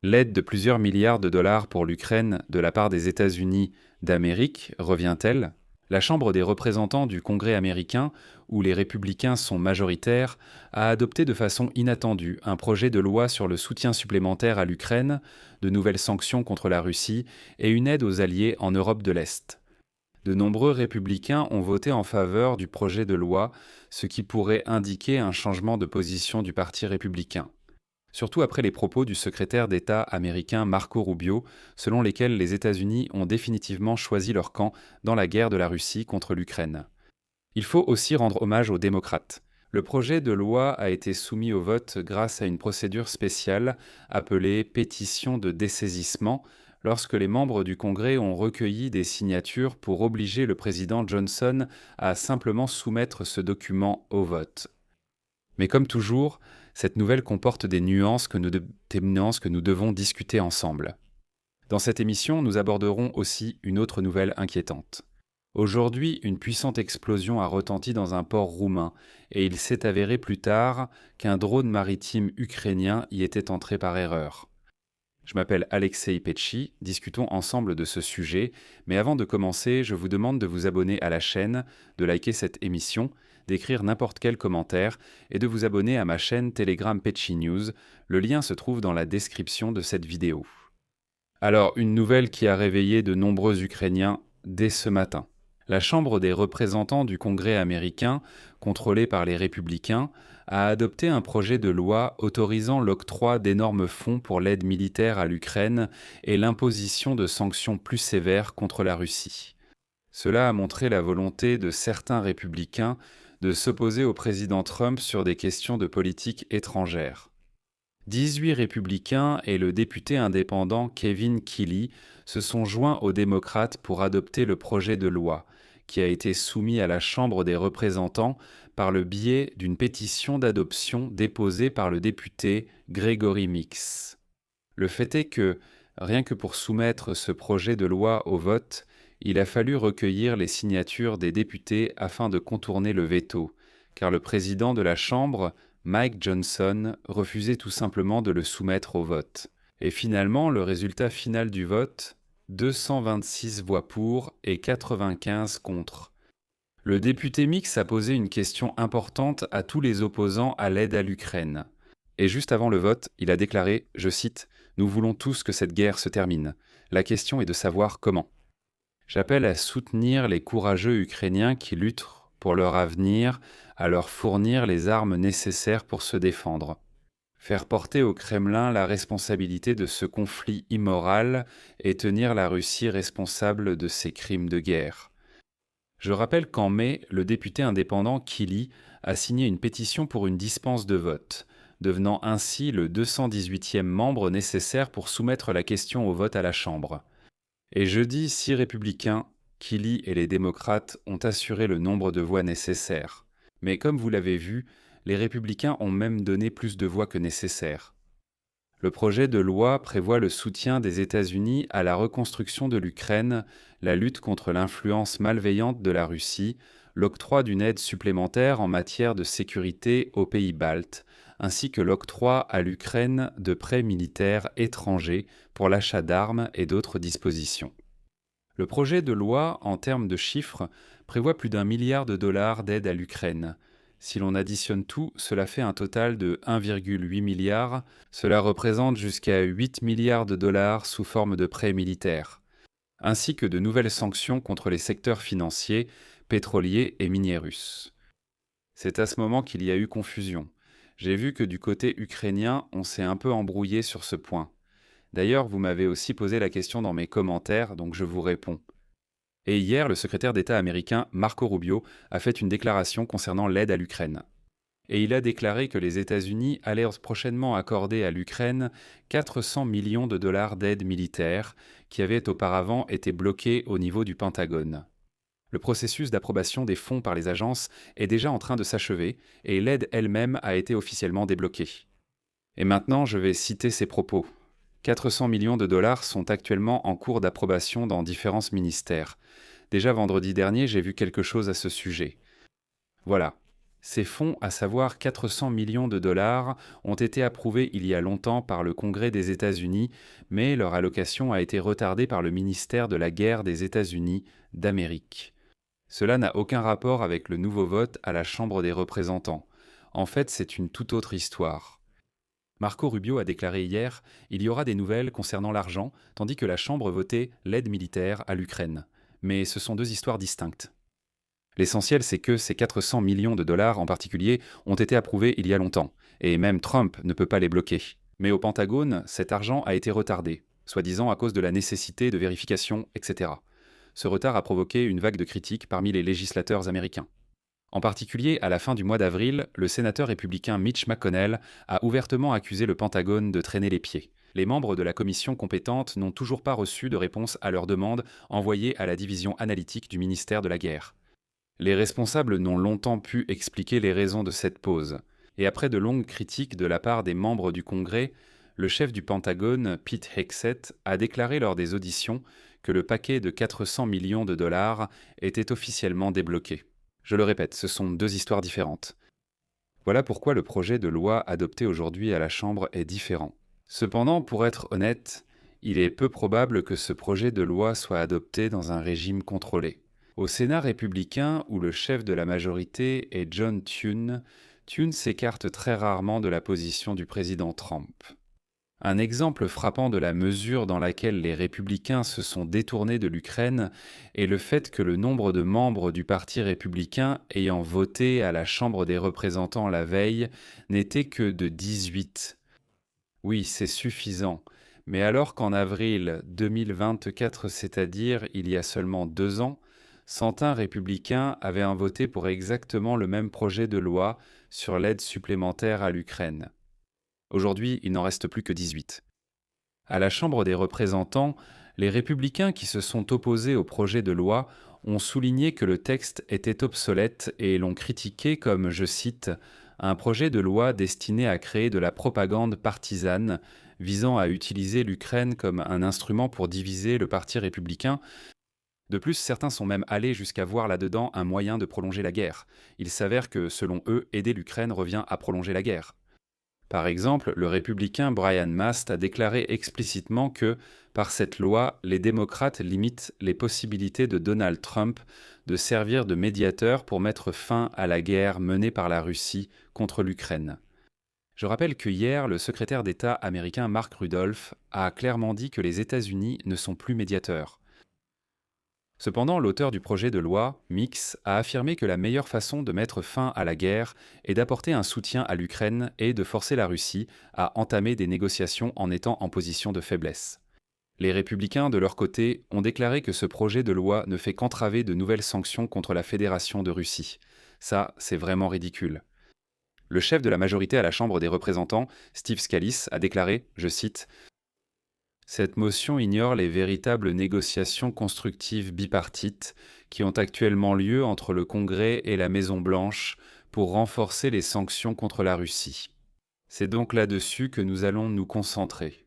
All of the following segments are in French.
L'aide de plusieurs milliards de dollars pour l'Ukraine de la part des États-Unis d'Amérique revient-elle? La Chambre des représentants du Congrès américain, où les républicains sont majoritaires, a adopté de façon inattendue un projet de loi sur le soutien supplémentaire à l'Ukraine, de nouvelles sanctions contre la Russie et une aide aux alliés en Europe de l'Est. De nombreux républicains ont voté en faveur du projet de loi, ce qui pourrait indiquer un changement de position du Parti républicain. Surtout après les propos du secrétaire d'État américain Marco Rubio, selon lesquels les États-Unis ont définitivement choisi leur camp dans la guerre de la Russie contre l'Ukraine. Il faut aussi rendre hommage aux démocrates. Le projet de loi a été soumis au vote grâce à une procédure spéciale appelée pétition de dessaisissement, lorsque les membres du Congrès ont recueilli des signatures pour obliger le président Johnson à simplement soumettre ce document au vote. Mais comme toujours, cette nouvelle comporte des nuances que nous devons discuter ensemble. Dans cette émission, nous aborderons aussi une autre nouvelle inquiétante. Aujourd'hui, une puissante explosion a retenti dans un port roumain et il s'est avéré plus tard qu'un drone maritime ukrainien y était entré par erreur. Je m'appelle Alexei Petchi, discutons ensemble de ce sujet, mais avant de commencer, je vous demande de vous abonner à la chaîne, de liker cette émission, d'écrire n'importe quel commentaire et de vous abonner à ma chaîne Telegram Petchi News. Le lien se trouve dans la description de cette vidéo. Alors, une nouvelle qui a réveillé de nombreux Ukrainiens dès ce matin. La Chambre des représentants du Congrès américain, contrôlée par les républicains, a adopté un projet de loi autorisant l'octroi d'énormes fonds pour l'aide militaire à l'Ukraine et l'imposition de sanctions plus sévères contre la Russie. Cela a montré la volonté de certains républicains de s'opposer au président Trump sur des questions de politique étrangère. 18 républicains et le député indépendant Kevin Kelly se sont joints aux démocrates pour adopter le projet de loi, qui a été soumis à la Chambre des représentants par le biais d'une pétition d'adoption déposée par le député Gregory Mix. Le fait est que, rien que pour soumettre ce projet de loi au vote, il a fallu recueillir les signatures des députés afin de contourner le veto, car le président de la Chambre, Mike Johnson, refusait tout simplement de le soumettre au vote. Et finalement, le résultat final du vote, 226 voix pour et 95 contre. Le député Mix a posé une question importante à tous les opposants à l'aide à l'Ukraine. Et juste avant le vote, il a déclaré, je cite, « Nous voulons tous que cette guerre se termine. La question est de savoir comment. » J'appelle à soutenir les courageux Ukrainiens qui luttent pour leur avenir, à leur fournir les armes nécessaires pour se défendre. Faire porter au Kremlin la responsabilité de ce conflit immoral et tenir la Russie responsable de ses crimes de guerre. Je rappelle qu'en mai, le député indépendant Kelly a signé une pétition pour une dispense de vote, devenant ainsi le 218e membre nécessaire pour soumettre la question au vote à la Chambre. Et jeudi, 6 républicains, Kelly et les démocrates, ont assuré le nombre de voix nécessaires. Mais comme vous l'avez vu, les républicains ont même donné plus de voix que nécessaire. Le projet de loi prévoit le soutien des États-Unis à la reconstruction de l'Ukraine, la lutte contre l'influence malveillante de la Russie, l'octroi d'une aide supplémentaire en matière de sécurité aux pays baltes, ainsi que l'octroi à l'Ukraine de prêts militaires étrangers pour l'achat d'armes et d'autres dispositions. Le projet de loi, en termes de chiffres, prévoit plus d'1 milliard de dollars d'aide à l'Ukraine. Si l'on additionne tout, cela fait un total de 1,8 milliard. Cela représente jusqu'à 8 milliards de dollars sous forme de prêts militaires, ainsi que de nouvelles sanctions contre les secteurs financiers, pétroliers et miniers russes. C'est à ce moment qu'il y a eu confusion. J'ai vu que du côté ukrainien, on s'est un peu embrouillé sur ce point. D'ailleurs, vous m'avez aussi posé la question dans mes commentaires, donc je vous réponds. Et hier, le secrétaire d'État américain Marco Rubio a fait une déclaration concernant l'aide à l'Ukraine. Et il a déclaré que les États-Unis allaient prochainement accorder à l'Ukraine 400 millions de dollars d'aide militaire qui avaient auparavant été bloqués au niveau du Pentagone. Le processus d'approbation des fonds par les agences est déjà en train de s'achever et l'aide elle-même a été officiellement débloquée. Et maintenant, je vais citer ses propos. 400 millions de dollars sont actuellement en cours d'approbation dans différents ministères. Déjà vendredi dernier, j'ai vu quelque chose à ce sujet. Voilà. Ces fonds, à savoir 400 millions de dollars, ont été approuvés il y a longtemps par le Congrès des États-Unis, mais leur allocation a été retardée par le ministère de la Guerre des États-Unis d'Amérique. Cela n'a aucun rapport avec le nouveau vote à la Chambre des représentants. En fait, c'est une toute autre histoire. Marco Rubio a déclaré hier « Il y aura des nouvelles concernant l'argent, tandis que la Chambre votait l'aide militaire à l'Ukraine. Mais ce sont deux histoires distinctes. L'essentiel, c'est que ces 400 millions de dollars en particulier ont été approuvés il y a longtemps, et même Trump ne peut pas les bloquer. Mais au Pentagone, cet argent a été retardé, soi-disant à cause de la nécessité de vérification, etc. Ce retard a provoqué une vague de critiques parmi les législateurs américains. En particulier, à la fin du mois d'avril, le sénateur républicain Mitch McConnell a ouvertement accusé le Pentagone de traîner les pieds. Les membres de la commission compétente n'ont toujours pas reçu de réponse à leurs demandes envoyées à la division analytique du ministère de la Guerre. Les responsables n'ont longtemps pu expliquer les raisons de cette pause. Et après de longues critiques de la part des membres du Congrès, le chef du Pentagone, Pete Hegseth, a déclaré lors des auditions que le paquet de 400 millions de dollars était officiellement débloqué. Je le répète, ce sont deux histoires différentes. Voilà pourquoi le projet de loi adopté aujourd'hui à la Chambre est différent. Cependant, pour être honnête, il est peu probable que ce projet de loi soit adopté dans un régime contrôlé. Au Sénat républicain, où le chef de la majorité est John Thune, Thune s'écarte très rarement de la position du président Trump. Un exemple frappant de la mesure dans laquelle les républicains se sont détournés de l'Ukraine est le fait que le nombre de membres du Parti républicain ayant voté à la Chambre des représentants la veille n'était que de 18. Oui, c'est suffisant. Mais alors qu'en avril 2024, c'est-à-dire il y a seulement 2 ans, 101 républicains avaient voté pour exactement le même projet de loi sur l'aide supplémentaire à l'Ukraine. Aujourd'hui, il n'en reste plus que 18. À la Chambre des représentants, les républicains qui se sont opposés au projet de loi ont souligné que le texte était obsolète et l'ont critiqué comme, je cite, « un projet de loi destiné à créer de la propagande partisane visant à utiliser l'Ukraine comme un instrument pour diviser le Parti républicain ». De plus, certains sont même allés jusqu'à voir là-dedans un moyen de prolonger la guerre. Il s'avère que, selon eux, aider l'Ukraine revient à prolonger la guerre. Par exemple, le républicain Brian Mast a déclaré explicitement que, par cette loi, les démocrates limitent les possibilités de Donald Trump de servir de médiateur pour mettre fin à la guerre menée par la Russie contre l'Ukraine. Je rappelle que hier, le secrétaire d'État américain Mark Rudolph a clairement dit que les États-Unis ne sont plus médiateurs. Cependant, l'auteur du projet de loi, Mix, a affirmé que la meilleure façon de mettre fin à la guerre est d'apporter un soutien à l'Ukraine et de forcer la Russie à entamer des négociations en étant en position de faiblesse. Les républicains, de leur côté, ont déclaré que ce projet de loi ne fait qu'entraver de nouvelles sanctions contre la Fédération de Russie. Ça, c'est vraiment ridicule. Le chef de la majorité à la Chambre des représentants, Steve Scalise, a déclaré, je cite, « Cette motion ignore les véritables négociations constructives bipartites qui ont actuellement lieu entre le Congrès et la Maison-Blanche pour renforcer les sanctions contre la Russie. C'est donc là-dessus que nous allons nous concentrer. »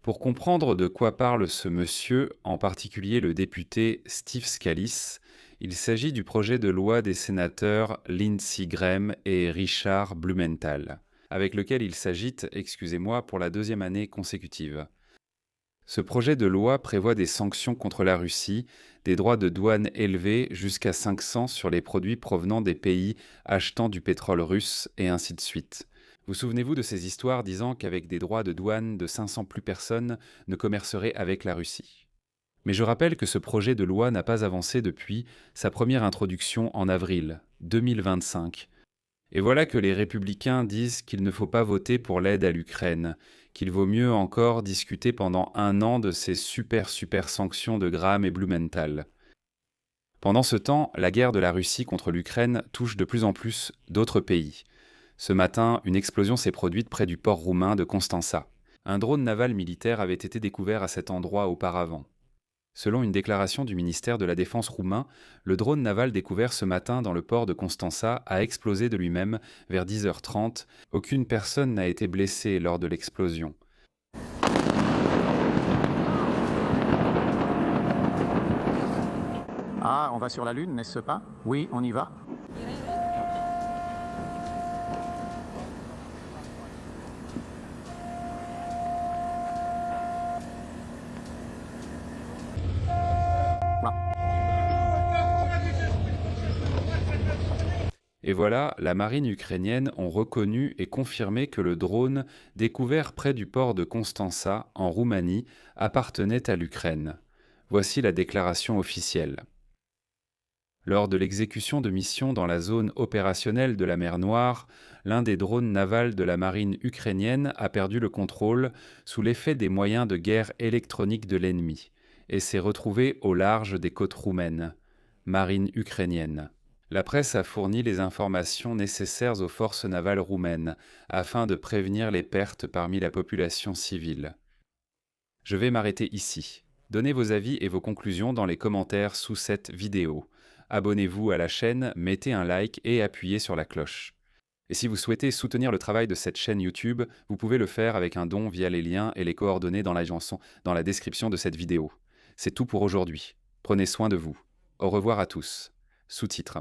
Pour comprendre de quoi parle ce monsieur, en particulier le député Steve Scalise, il s'agit du projet de loi des sénateurs Lindsey Graham et Richard Blumenthal, avec lequel il s'agite, excusez-moi, pour la 2e année consécutive. Ce projet de loi prévoit des sanctions contre la Russie, des droits de douane élevés jusqu'à 500 sur les produits provenant des pays achetant du pétrole russe, et ainsi de suite. Vous souvenez-vous de ces histoires disant qu'avec des droits de douane de 500 plus personne ne commercerait avec la Russie. Mais je rappelle que ce projet de loi n'a pas avancé depuis sa première introduction en avril 2025. Et voilà que les républicains disent qu'il ne faut pas voter pour l'aide à l'Ukraine, qu'il vaut mieux encore discuter pendant 1 an de ces super sanctions de Graham et Blumenthal. Pendant ce temps, la guerre de la Russie contre l'Ukraine touche de plus en plus d'autres pays. Ce matin, une explosion s'est produite près du port roumain de Constanța. Un drone naval militaire avait été découvert à cet endroit auparavant. Selon une déclaration du ministère de la Défense roumain, le drone naval découvert ce matin dans le port de Constanța a explosé de lui-même vers 10h30. Aucune personne n'a été blessée lors de l'explosion. Ah, on va sur la Lune, n'est-ce pas? Oui, on y va. Et voilà, la marine ukrainienne ont reconnu et confirmé que le drone découvert près du port de Constanța, en Roumanie, appartenait à l'Ukraine. Voici la déclaration officielle. Lors de l'exécution de missions dans la zone opérationnelle de la mer Noire, l'un des drones navals de la marine ukrainienne a perdu le contrôle sous l'effet des moyens de guerre électroniques de l'ennemi et s'est retrouvé au large des côtes roumaines. Marine ukrainienne. La presse a fourni les informations nécessaires aux forces navales roumaines afin de prévenir les pertes parmi la population civile. Je vais m'arrêter ici. Donnez vos avis et vos conclusions dans les commentaires sous cette vidéo. Abonnez-vous à la chaîne, mettez un like et appuyez sur la cloche. Et si vous souhaitez soutenir le travail de cette chaîne YouTube, vous pouvez le faire avec un don via les liens et les coordonnées dans la description de cette vidéo. C'est tout pour aujourd'hui. Prenez soin de vous. Au revoir à tous. Sous-titres.